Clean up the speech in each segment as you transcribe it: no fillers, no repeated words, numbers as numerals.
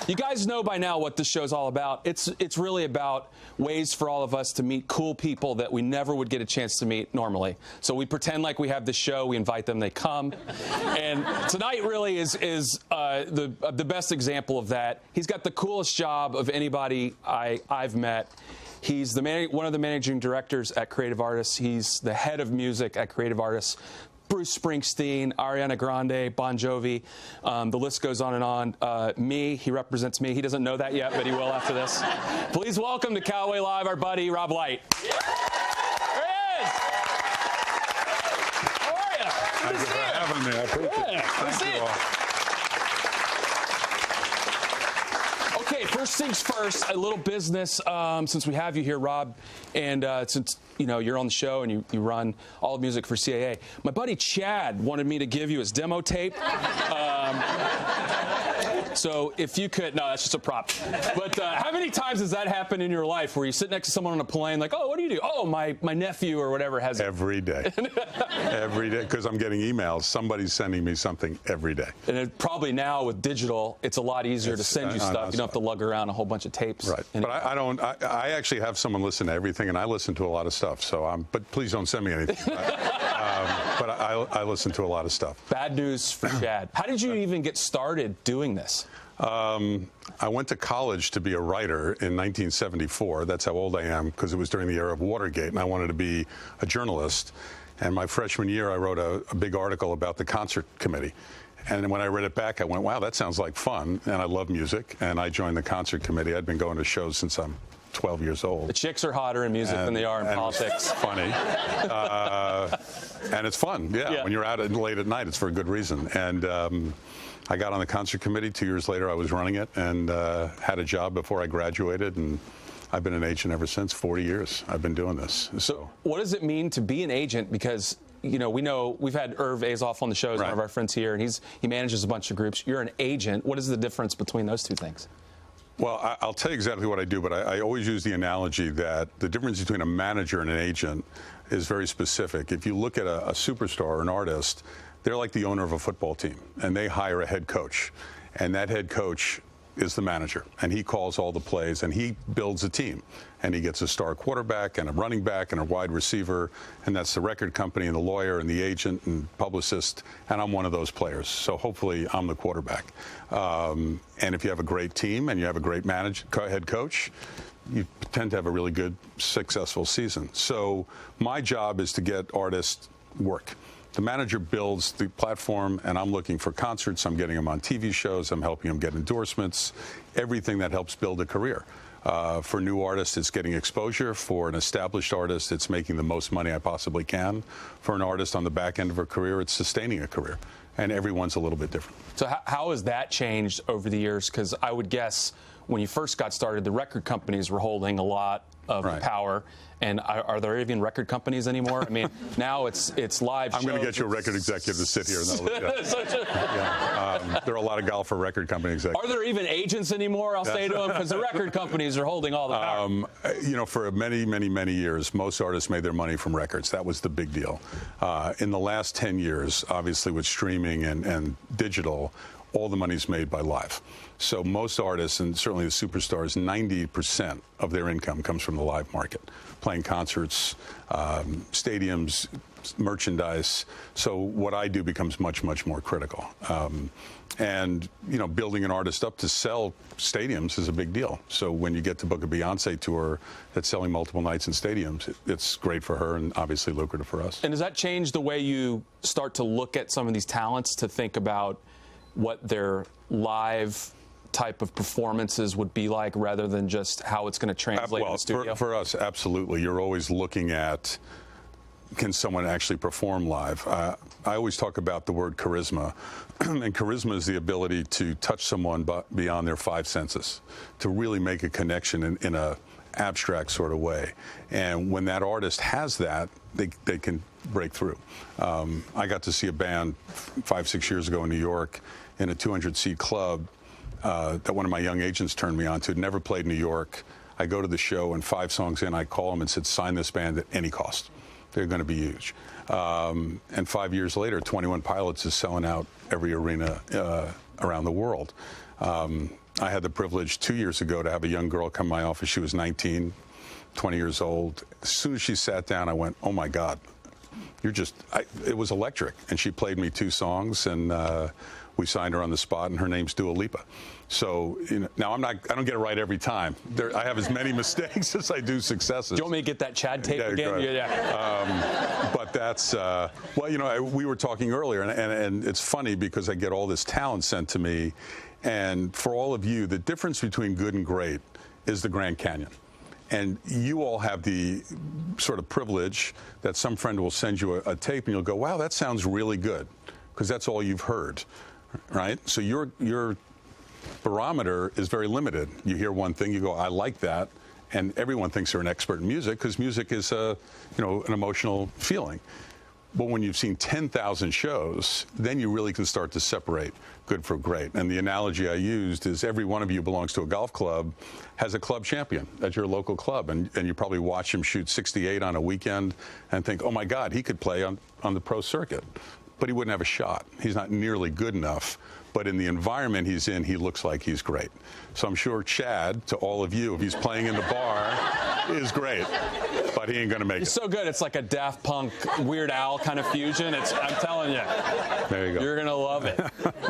You guys know by now what this show's all about. It's really about ways for all of us to meet cool people that we never would get a chance to meet normally. So we pretend like we have this show, we invite them, they come. And tonight really is the best example of that. He's got the coolest job of anybody I've met. He's one of the managing directors at Creative Artists. He's the head of music at Creative Artists. Bruce Springsteen, Ariana Grande, Bon Jovi, the list goes on and on. He represents me. He doesn't know that yet, but he will after this. Please welcome to Callaway Live our buddy, Rob Light. There he is. How are you? Thank you for having me. I appreciate it. Thank you all. Okay, first things first, a little business, since we have you here, Rob, and since you're on the show and you run all the music for CAA. My buddy Chad wanted me to give you his demo tape. So if you could, no, that's just a prop. But how many times has that happened in your life where you sit next to someone on a plane like, oh, what do you do? Oh, my nephew or whatever has it. Every day. Every day, because I'm getting emails. Somebody's sending me something every day. And probably now with digital, it's a lot easier to send you stuff. You don't have to lug around a whole bunch of tapes. Right. But I actually have someone listen to everything, and I listen to a lot of stuff. So, but please don't send me anything. But I listen to a lot of stuff. Bad news for Chad. How did you even get started doing this? I went to college to be a writer in 1974. That's how old I am, because it was during the era of Watergate, and I wanted to be a journalist. And my freshman year, I wrote a big article about the concert committee. And when I read it back, I went, wow, that sounds like fun. And I love music, and I joined the concert committee. I'd been going to shows since I'm 12 years old. The chicks are hotter in music than they are in politics. It's funny. And it's fun, yeah. When you're out late at night, it's for a good reason. And I got on the concert committee. 2 years later, I was running it and had a job before I graduated. And I've been an agent ever since. 40 years I've been doing this. So what does it mean to be an agent? Because we've had Irv Azoff on the show, one of our friends here, and he manages a bunch of groups. You're an agent. What is the difference between those two things? Well, I'll tell you exactly what I do, but I always use the analogy that the difference between a manager and an agent is very specific. If you look at a superstar or an artist, they're like the owner of a football team, and they hire a head coach, and that head coach is the manager, and he calls all the plays, and he builds a team, and he gets a star quarterback and a running back and a wide receiver, and that's the record company and the lawyer and the agent and publicist, and I'm one of those players. So hopefully I'm the quarterback. And if you have a great team and you have a great head coach, you tend to have a really good, successful season. So my job is to get artists work. The manager builds the platform, and I'm looking for concerts. I'm getting them on TV shows. I'm helping them get endorsements, everything that helps build a career. For new artists, it's getting exposure. For an established artist, it's making the most money I possibly can. For an artist on the back end of a career, it's sustaining a career. And everyone's a little bit different. So how has that changed over the years? Because I would guess when you first got started, the record companies were holding a lot of power. And are there even record companies anymore? I mean, now it's live shows. I'm going to get you a record executive to sit here. There are a lot of golfer record company executives. Are there even agents anymore? I'll say to them, because the record companies are holding all the power. For many, many, many years, most artists made their money from records. That was the big deal. In the last 10 years, obviously with streaming and digital, all the money's made by live. So most artists, and certainly the superstars, 90% of their income comes from the live market, playing concerts, stadiums, merchandise. So what I do becomes much, much more critical. And building an artist up to sell stadiums is a big deal. So when you get to book a Beyonce tour that's selling multiple nights in stadiums, it's great for her and obviously lucrative for us. And does that change the way you start to look at some of these talents to think about what their live type of performances would be like rather than just how it's going to translate in the studio? For us, absolutely. You're always looking at, can someone actually perform live? I always talk about the word charisma, and charisma is the ability to touch someone beyond their five senses, to really make a connection in a abstract sort of way. And when that artist has that, they can break through. I got to see a band 5-6 years ago in New York in a 200-seat club that one of my young agents turned me on to. Never played New York. I go to the show, and 5 songs in, I call them and said, sign this band at any cost. They're going to be huge. And 5 years later, 21 Pilots is selling out every arena around the world. I had the privilege 2 years ago to have a young girl come to my office. She was 19, 20 years old. As soon as she sat down, I went, oh my God, it was electric. And she played me 2 songs, and we signed her on the spot, and her name's Dua Lipa. So, now I don't get it right every time. I have as many mistakes as I do successes. Do you want me to get that Chad tape again? Yeah. But that's, well, we were talking earlier, and it's funny because I get all this talent sent to me. And for all of you, the difference between good and great is the Grand Canyon. And you all have the sort of privilege that some friend will send you a tape and you'll go, wow, that sounds really good, because that's all you've heard, right? So your barometer is very limited. You hear one thing, you go, I like that, and everyone thinks they're an expert in music, because music is an emotional feeling. But when you've seen 10,000 shows, then you really can start to separate good from great. And the analogy I used is every one of you belongs to a golf club, has a club champion at your local club. And you probably watch him shoot 68 on a weekend and think, oh my God, he could play on the pro circuit. But he wouldn't have a shot. He's not nearly good enough. But in the environment he's in, he looks like he's great. So I'm sure Chad, to all of you, if he's playing in the bar, is great. But he ain't going to make it. He's so good. It's like a Daft Punk, Weird Al kind of fusion. I'm telling you. There you go. You're going to love it.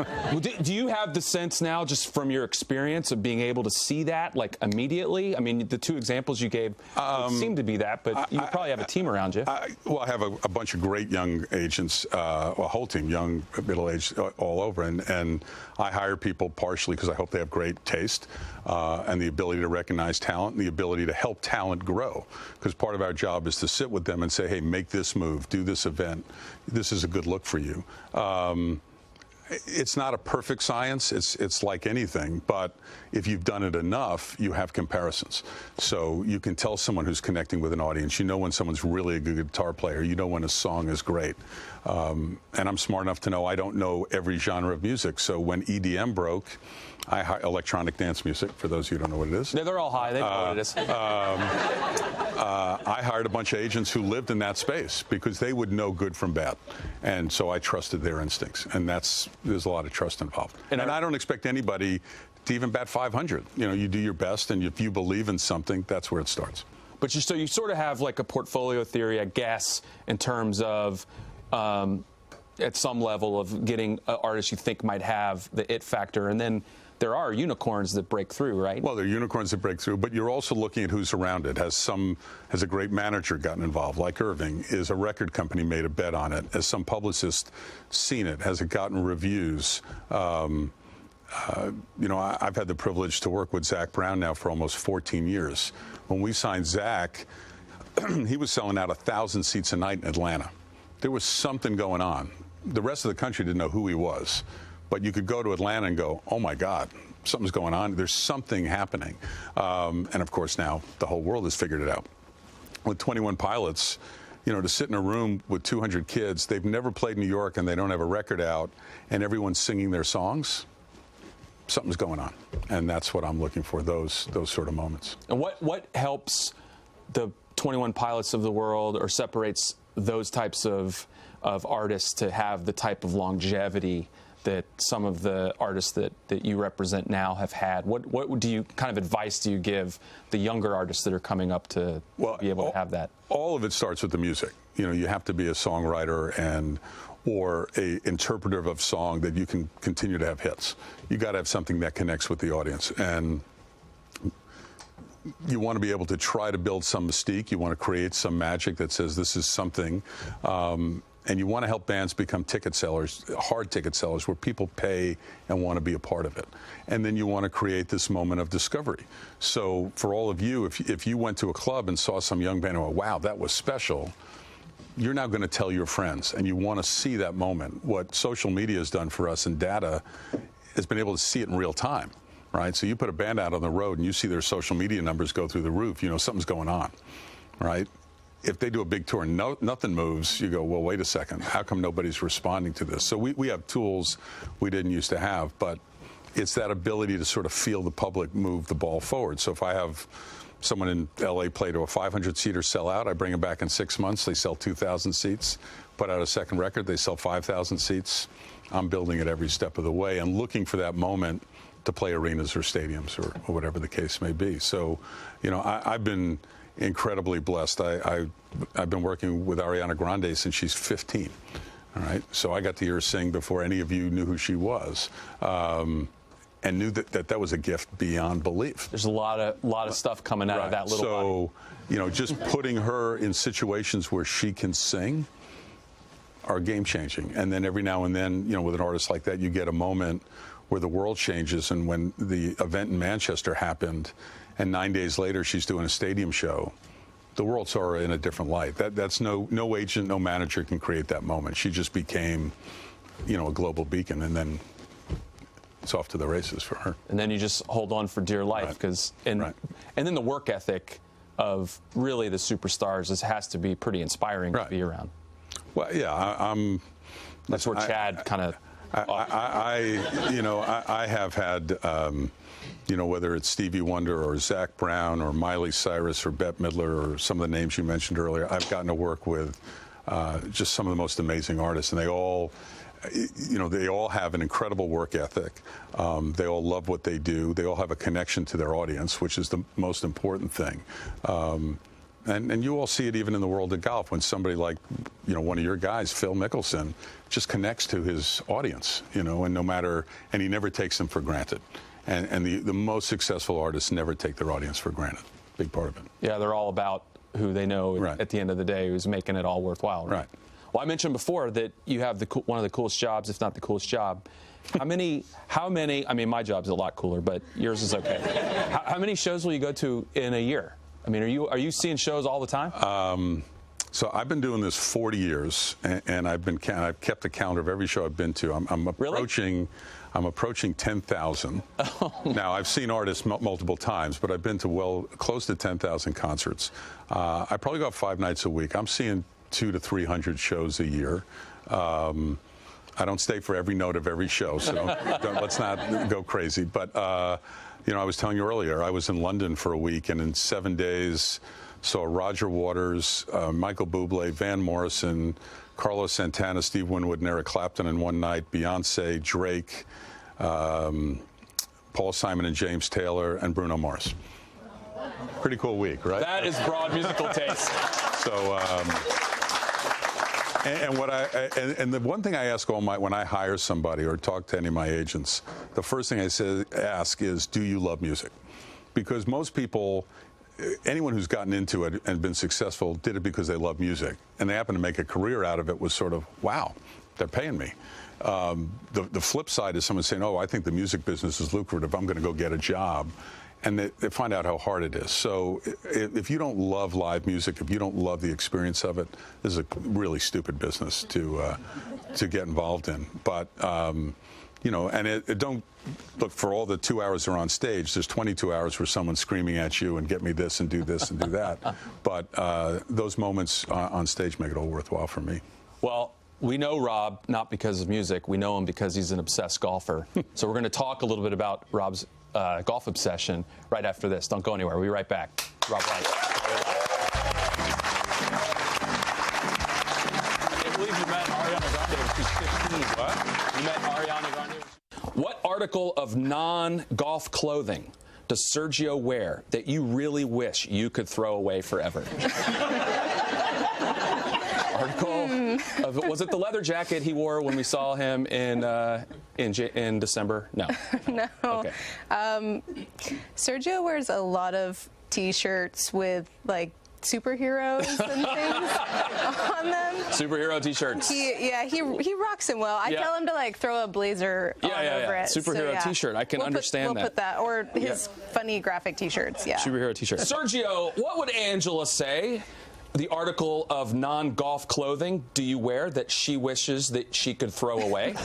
Well, do you have the sense now, just from your experience, of being able to see that, like, immediately? I mean, the 2 examples you gave seem to be that, but you probably have a team around you. I have a bunch of great young agents, a whole team, young, middle-aged, all over. And I hire people partially because I hope they have great taste and the ability to recognize talent and the ability to help talent grow. Because part of our job is to sit with them and say, hey, make this move, do this event. This is a good look for you. It's not a perfect science. It's like anything. But if you've done it enough, you have comparisons. So you can tell someone who's connecting with an audience. You know when someone's really a good guitar player. You know when a song is great. And I'm smart enough to know I don't know every genre of music. So when EDM broke, electronic dance music, for those of you who don't know what it is. Yeah, they're all high. They know what it is. I hired a bunch of agents who lived in that space because they would know good from bad. And so I trusted their instincts. And there's a lot of trust involved. And I don't expect anybody to even bat 500. You do your best, and if you believe in something, that's where it starts. But you sort of have like a portfolio theory, I guess, in terms of at some level of getting artists you think might have the it factor, and then there are unicorns that break through, right? Well, there are unicorns that break through, but you're also looking at who's around it. Has a great manager gotten involved, like Irving? Is a record company made a bet on it? Has some publicist seen it? Has it gotten reviews? I've had the privilege to work with Zach Brown now for almost 14 years. When we signed Zach, he was selling out 1,000 seats a night in Atlanta. There was something going on. The rest of the country didn't know who he was. But you could go to Atlanta and go, oh, my God, something's going on. There's something happening. And, of course, now the whole world has figured it out. With 21 Pilots, to sit in a room with 200 kids, they've never played New York and they don't have a record out, and everyone's singing their songs, something's going on. And that's what I'm looking for, those sort of moments. And what helps the 21 Pilots of the world or separates those types of artists to have the type of longevity that some of the artists that you represent now have had? What kind of advice do you give the younger artists that are coming up to be able to have that? All of it starts with the music. You have to be a songwriter or a interpreter of song that you can continue to have hits. You got to have something that connects with the audience, and you want to be able to try to build some mystique. You want to create some magic that says this is something. And you want to help bands become ticket sellers, hard ticket sellers, where people pay and want to be a part of it. And then you want to create this moment of discovery. So for all of you, if you went to a club and saw some young band and went, wow, that was special, you're now going to tell your friends, and you want to see that moment. What social media has done for us and data has been able to see it in real time, right? So you put a band out on the road and you see their social media numbers go through the roof, something's going on, right? If they do a big tour and nothing moves, you go, well, wait a second. How come nobody's responding to this? So we have tools we didn't used to have, but it's that ability to sort of feel the public move the ball forward. So if I have someone in L.A. play to a 500-seater sell out, I bring them back in 6 months. They sell 2,000 seats. Put out a second record, they sell 5,000 seats. I'm building it every step of the way and looking for that moment to play arenas or stadiums or whatever the case may be. So, you know, I've been incredibly blessed. I've been working with Ariana Grande since she's 15. All right, so I got to hear her sing before any of you knew who she was, and knew that was a gift beyond belief. There's a lot of stuff coming out of that little body. You know, just putting her in situations where she can sing are game changing. And then every now and then, you know, with an artist like that, you get a moment where the world changes. And when the event in Manchester happened, and 9 days later she's doing a stadium show, the world saw her in a different light. That's no agent, no manager can create that moment. She just became, you know, a global beacon, and then it's off to the races for her. And then you just hold on for dear life, because and then the work ethic of really the superstars has to be pretty inspiring to be around. Well, yeah, that's where Chad kind of. I have had, you know, whether it's Stevie Wonder or Zach Brown or Miley Cyrus or Bette Midler or some of the names you mentioned earlier, I've gotten to work with just some of the most amazing artists, and they all, you know, they all have an incredible work ethic. They all love what they do. They all have a connection to their audience, which is the most important thing. And you all see it even in the world of golf when somebody like, you know, one of your guys, Phil Mickelson, just connects to his audience, you know, and he never takes them for granted. And the most successful artists never take their audience for granted. Big part of it. Yeah, they're all about who they know at the end of the day, who's making it all worthwhile. Right. Well, I mentioned before that you have one of the coolest jobs, if not the coolest job. How many, I mean, my job's a lot cooler, but yours is okay. How many shows will you go to in a year? I mean, are you seeing shows all the time? So I've been doing this 40 years, and I've kept a count of every show I've been to. I'm approaching 10,000. Now, I've seen artists multiple times, but I've been to close to 10,000 concerts. I probably go out 5 nights a week. I'm seeing 200 to 300 shows a year. I don't stay for every note of every show, so let's not go crazy. But you know, I was telling you earlier, I was in London for a week, and in 7 days saw Roger Waters, Michael Bublé, Van Morrison, Carlos Santana, Steve Winwood, and Eric Clapton in one night, Beyonce, Drake, Paul Simon and James Taylor, and Bruno Mars. Pretty cool week, right? That is broad musical taste. So, and the one thing I ask when I hire somebody or talk to any of my agents, the first thing I ask is, do you love music? Because most people, anyone who's gotten into it and been successful did it because they love music, and they happen to make a career out of it. Was sort of, wow, they're paying me. The flip side is someone saying, oh, I think the music business is lucrative, I'm going to go get a job. And they find out how hard it is. So if you don't love live music, if you don't love the experience of it, this is a really stupid business to get involved in. But you know, and don't look for all the 2 hours they're on stage. There's 22 hours where someone's screaming at you and get me this and do this and do that. But those moments on stage make it all worthwhile for me. Well, we know Rob not because of music. We know him because he's an obsessed golfer. So we're going to talk a little bit about Rob's golf obsession right after this. Don't go anywhere. We'll be right back. Rob White. I can't believe you met Ariana Grande when she was 15. What? You met Ariana Grande. What article of non-golf clothing does Sergio wear that you really wish you could throw away forever? Was it the leather jacket he wore when we saw him in December? No. No. Okay. Sergio wears a lot of T-shirts with like superheroes and things on them. Superhero T-shirts. He rocks them well. I tell him to like throw a blazer on over it. Superhero T-shirt. I can understand that. We'll put that, or his funny graphic T-shirts. Yeah. Superhero T-shirt. Sergio, what would Angela say? The article of non-golf clothing do you wear that she wishes that she could throw away?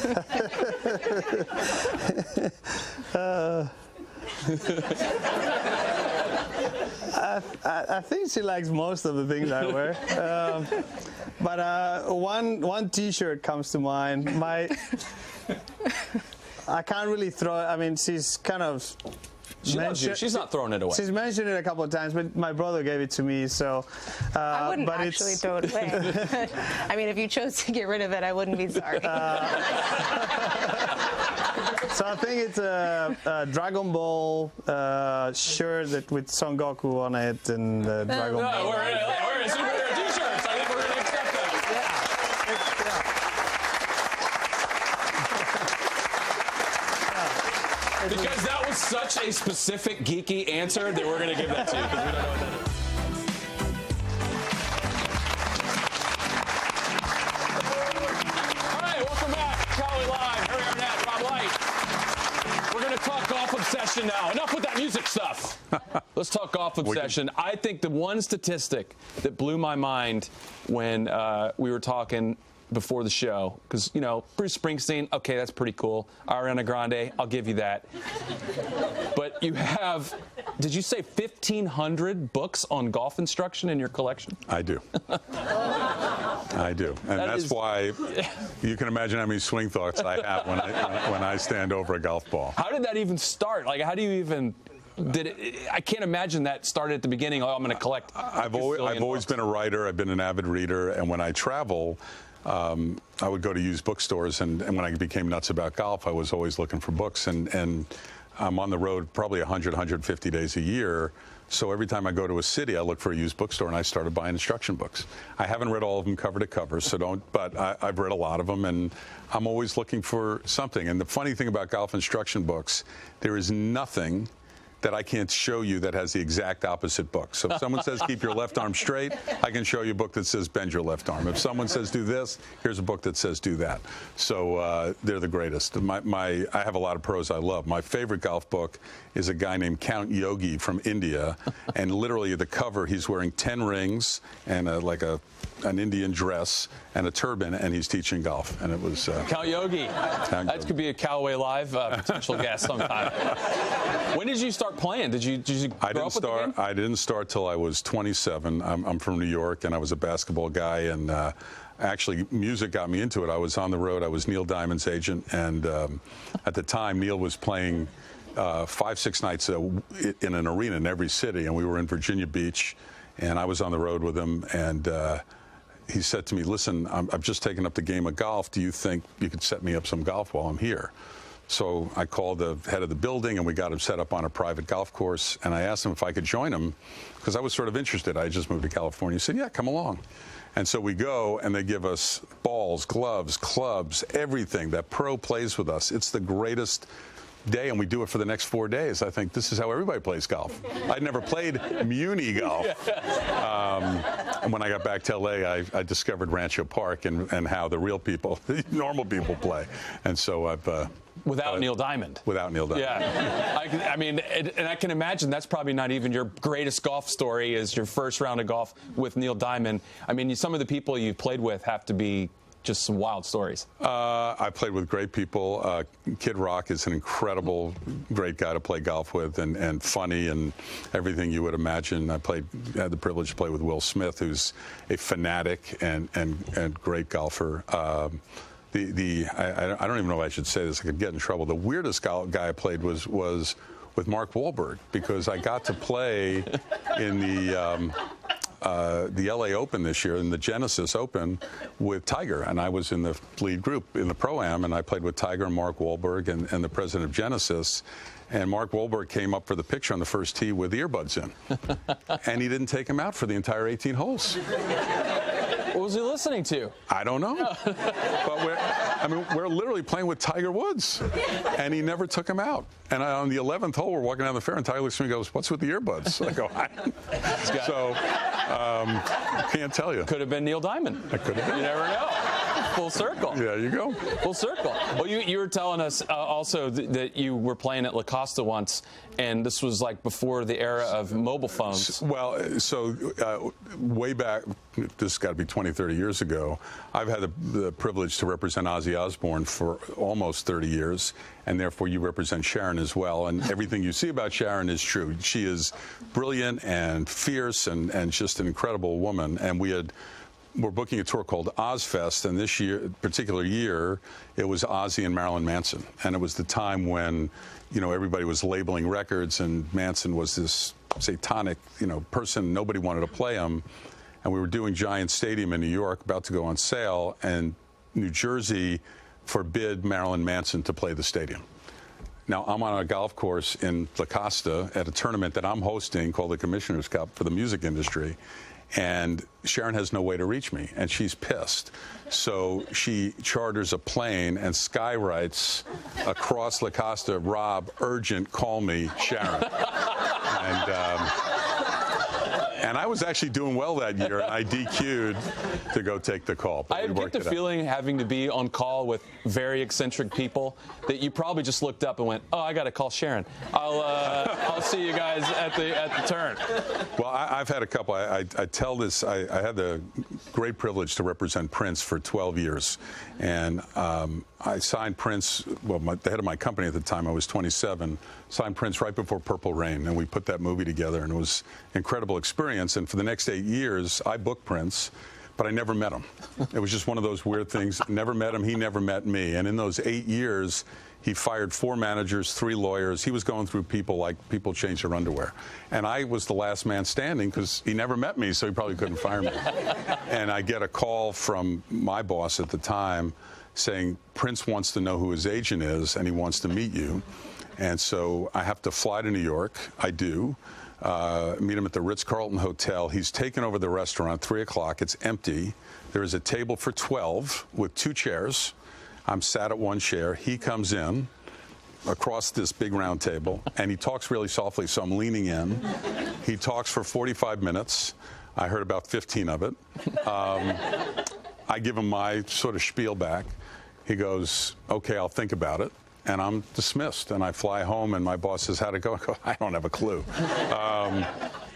I think she likes most of the things I wear. But one T-shirt comes to mind. I can't really throw it. I mean, she's kind of... She loves you. She's not throwing it away. She's mentioned it a couple of times, but my brother gave it to me, so... I wouldn't actually throw it away. I mean, if you chose to get rid of it, I wouldn't be sorry. So I think it's a Dragon Ball shirt with Son Goku on it and Dragon Ball. We're in superhero t-shirts. I think we're going to accept that. Because that was such a specific geeky answer that we're going to give that to you because we don't know what that is. All right, welcome back. Callaway Live. Here we are now, Rob Light. We're going to talk golf obsession now. Enough with that music stuff. Let's talk golf obsession. I think the one statistic that blew my mind when we were talking before the show, because, you know, Bruce Springsteen, okay, that's pretty cool. Ariana Grande, I'll give you that. But you have, did you say 1,500 books on golf instruction in your collection? I do. I do. And that's why you can imagine how many swing thoughts I have when I stand over a golf ball. How did that even start? Like, how do you even... I can't imagine that started at the beginning. Oh, I'm going to collect. I've always been a writer. I've been an avid reader, and when I travel, I would go to used bookstores. And when I became nuts about golf, I was always looking for books. And I'm on the road probably 100, 150 days a year. So every time I go to a city, I look for a used bookstore, and I started buying instruction books. I haven't read all of them cover to cover, so don't. But I've read a lot of them, and I'm always looking for something. And the funny thing about golf instruction books, there is nothing that I can't show you that has the exact opposite book. So if someone says keep your left arm straight, I can show you a book that says bend your left arm. If someone says do this, here's a book that says do that. So they're the greatest. I have a lot of pros I love. My favorite golf book is a guy named Count Yogi from India, and literally the cover, he's wearing 10 rings and an Indian dress and a turban, and he's teaching golf. And it was Count Yogi. That could be a Callaway Live potential guest sometime. When did you start playing? Did you grow up with the game? I didn't start till I was 27. I'm from New York, and I was a basketball guy, and actually music got me into it. I was on the road. I was Neil Diamond's agent, and at the time Neil was playing 5-6 nights in an arena in every city, and we were in Virginia Beach, and I was on the road with him, and he said to me, listen, I've just taken up the game of golf. Do you think you could set me up some golf while I'm here? So I called the head of the building, and we got him set up on a private golf course, and I asked him if I could join him because I was sort of interested. I just moved to California. He said, yeah, come along. And so we go, and they give us balls, gloves, clubs, everything. That pro plays with us. It's the greatest day, and we do it for the next 4 days. I think this is how everybody plays golf. I'd never played Muni golf. And when I got back to LA, I discovered Rancho Park and how the real people, the normal people play. And so I've... Without Neil Diamond. Without Neil Diamond. Yeah. I mean, and I can imagine that's probably not even your greatest golf story is your first round of golf with Neil Diamond. I mean, some of the people you've played with have to be just some wild stories. I played with great people. Kid Rock is an incredible, great guy to play golf with, and funny and everything you would imagine. I had the privilege to play with Will Smith, who's a fanatic and great golfer. I don't even know if I should say this. I could get in trouble. The weirdest guy I played was with Mark Wahlberg, because I got to play in the LA Open this year, in the Genesis Open, with Tiger, and I was in the lead group in the Pro-Am, and I played with Tiger and Mark Wahlberg and the president of Genesis. And Mark Wahlberg came up for the picture on the first tee with earbuds in, and he didn't take him out for the entire 18 holes. What was he listening to? I don't know. But we're literally playing with Tiger Woods, and he never took him out. And on the 11th hole, we're walking down the fair, and Tiger looks at me and goes, "What's with the earbuds?" I go, can't tell you. Could have been Neil Diamond. I could have been. You never know. Full circle. There you go. Full circle. Well, you were telling us also that you were playing at La Costa once, and this was like before the era of mobile phones. Well, so way back, this has got to be 20, 30 years ago, I've had the privilege to represent Ozzy Osbourne for almost 30 years, and therefore you represent Sharon as well, and everything you see about Sharon is true. She is brilliant and fierce and just an incredible woman, and we're booking a tour called Ozfest, and this particular year, it was Ozzy and Marilyn Manson. And it was the time when, everybody was labeling records, and Manson was this satanic, person. Nobody wanted to play him. And we were doing Giant Stadium in New York, about to go on sale, and New Jersey forbid Marilyn Manson to play the stadium. Now, I'm on a golf course in La Costa at a tournament that I'm hosting called the Commissioner's Cup for the music industry, and Sharon has no way to reach me, and she's pissed. So she charters a plane and skywrites across La Costa, "Rob, urgent, call me, Sharon." And I was actually doing well that year, and I DQ'd to go take the call. I get the feeling, having to be on call with very eccentric people, that you probably just looked up and went, "Oh, I got to call Sharon. I'll see you guys at the turn." Well, I've had a couple. I tell this. I had the great privilege to represent Prince for 12 years, and I signed Prince. Well, the head of my company at the time, I was 27. Signed Prince right before Purple Rain, and we put that movie together, and it was an incredible experience. And for the next 8 years, I booked Prince, but I never met him. It was just one of those weird things. Never met him. He never met me. And in those 8 years, he fired 4 managers, 3 lawyers. He was going through people like people change their underwear. And I was the last man standing because he never met me, so he probably couldn't fire me. And I get a call from my boss at the time saying, "Prince wants to know who his agent is, and he wants to meet you." And so I have to fly to New York. I do. Meet him at the Ritz-Carlton Hotel. He's taken over the restaurant, 3 o'clock. It's empty. There is a table for 12 with 2 chairs. I'm sat at one chair. He comes in across this big round table, and he talks really softly, so I'm leaning in. He talks for 45 minutes. I heard about 15 of it. I give him my sort of spiel back. He goes, "Okay, I'll think about it." And I'm dismissed, and I fly home, and my boss says, "How'd it go?" I go, "I don't have a clue."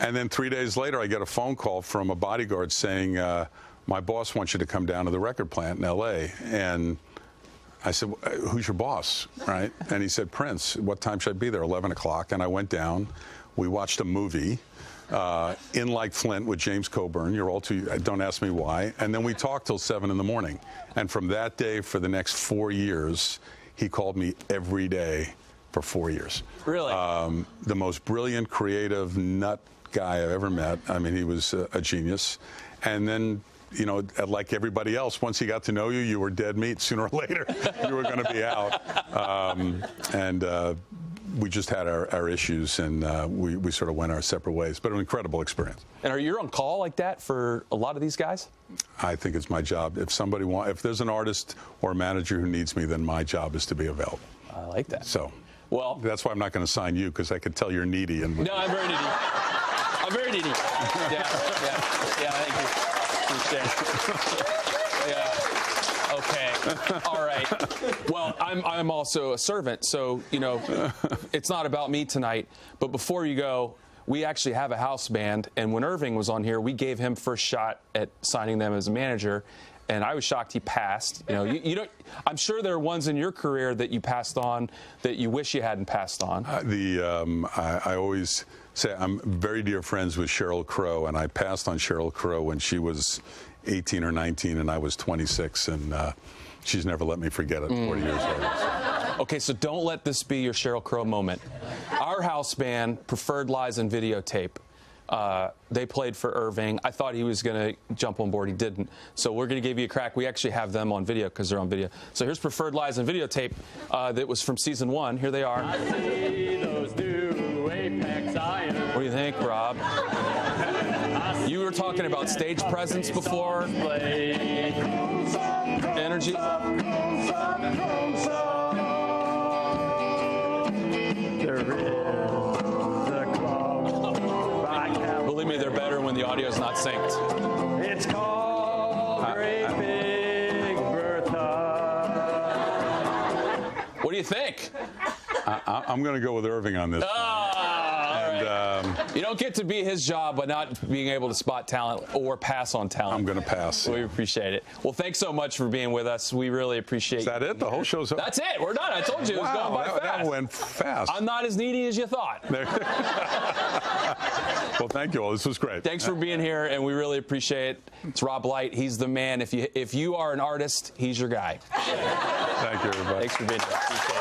And then 3 days later, I get a phone call from a bodyguard saying, "My boss wants you to come down to the record plant in L.A." And I said, "Who's your boss?" Right? And he said, "Prince. What time should I be there?" 11 o'clock. And I went down. We watched a movie, In Like Flint with James Coburn. You're all too, don't ask me why. And then we talked till 7 in the morning. And from that day, for the next 4 years, he called me every day for 4 years. Really? The most brilliant, creative, nut guy I've ever met. I mean, he was a genius. And then, you know, like everybody else, once he got to know you, you were dead meat. Sooner or later, you were going to be out. We just had our issues, and we sort of went our separate ways. But an incredible experience. And are you on call like that for a lot of these guys? I think it's my job. If there's an artist or a manager who needs me, then my job is to be available. I like that. So, well, that's why I'm not going to sign you, because I could tell you're needy. And no, I'm very needy. I'm very needy. Yeah. Thank you. Yeah. Okay. All right. Well, I'm also a servant, so you know, it's not about me tonight. But before you go, we actually have a house band, and when Irving was on here, we gave him first shot at signing them as a manager, and I was shocked he passed. You know, you don't. I'm sure there are ones in your career that you passed on that you wish you hadn't passed on. I always say I'm very dear friends with Sheryl Crow, and I passed on Sheryl Crow when she was 18 or 19, and I was 26, and she's never let me forget it 40 years later. So. Okay, so don't let this be your Sheryl Crow moment. Our house band, Preferred Lies and Videotape, they played for Irving. I thought he was going to jump on board. He didn't. So we're going to give you a crack. We actually have them on video because they're on video. So here's Preferred Lies and Videotape that was from season 1. Here they are. I see those new Apex irons. What do you think, Rob? You were talking about stage presence before. Energy. Believe me, they're better when the audio's not synced. It's called Great Big Bertha. What do you think? I'm going to go with Irving on this. You don't get to be his job by not being able to spot talent or pass on talent. I'm going to pass. We appreciate it. Well, thanks so much for being with us. We really appreciate it. Is that it? The whole show's over? That's it. We're done. I told you it was going by fast. That went fast. I'm not as needy as you thought. Well, thank you all. This was great. Thanks for being here, and we really appreciate it. It's Rob Light. He's the man. If you are an artist, he's your guy. Thank you, everybody. Thanks for being here. Appreciate it.